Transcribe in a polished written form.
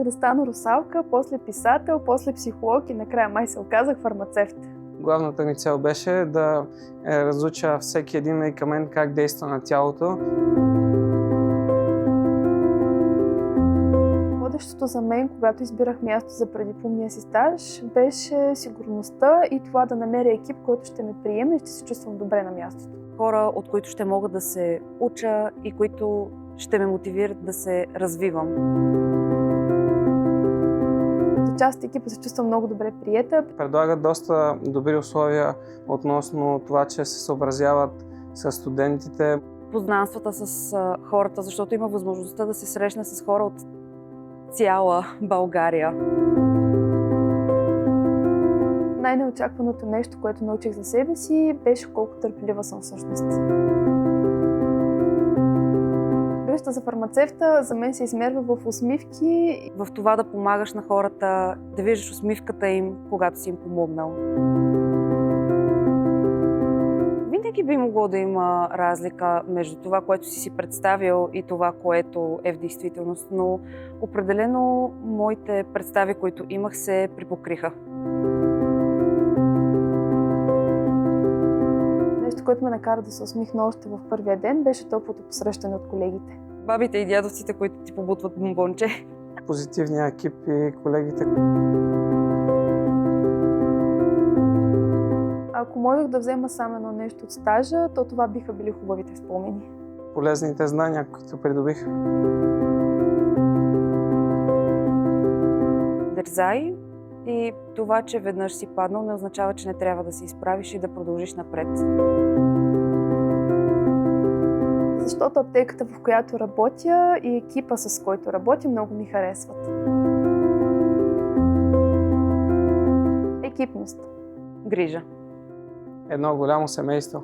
да стана русалка, после писател, после психолог и накрая май се оказах фармацевт. Главната ми цел беше да разуча всеки един медикамент как действа на тялото. Водещото за мен, когато избирах място за преддипломния си стаж, беше сигурността и това да намеря екип, който ще ме приеме и ще се чувствам добре на мястото. Хора, от които ще мога да се уча и които ще ме мотивират да се развивам. Като част от екипа се чувствам много добре приета. Предлагат доста добри условия относно това, че се съобразяват с студентите. Познанствата с хората, защото има възможността да се срещне с хора от цяла България. Най-неочакваното нещо, което научих за себе си, беше колко търпелива съм всъщност. Грижата за фармацевта за мен се измерва в усмивки. В това да помагаш на хората, да виждаш усмивката им, когато си им помогнал. Винаги би могло да има разлика между това, което си представил и това, което е в действителност, но определено моите представи, които имах, се припокриха. Нещо, което ме накара да се усмихна още в първия ден, беше топлото посрещане от колегите. Бабите и дядовците, които ти побутват бомбонче. Позитивния екип и колегите. Ако можех да взема само едно нещо от стажа, то това биха били хубавите спомени. Полезните знания, които придобих. Дързай и това, че веднъж си паднал, не означава, че не трябва да се изправиш и да продължиш напред. Защото аптеката, в която работя и екипа, с който работя, много ми харесват. Екипност. Грижа. Едно голямо семейство.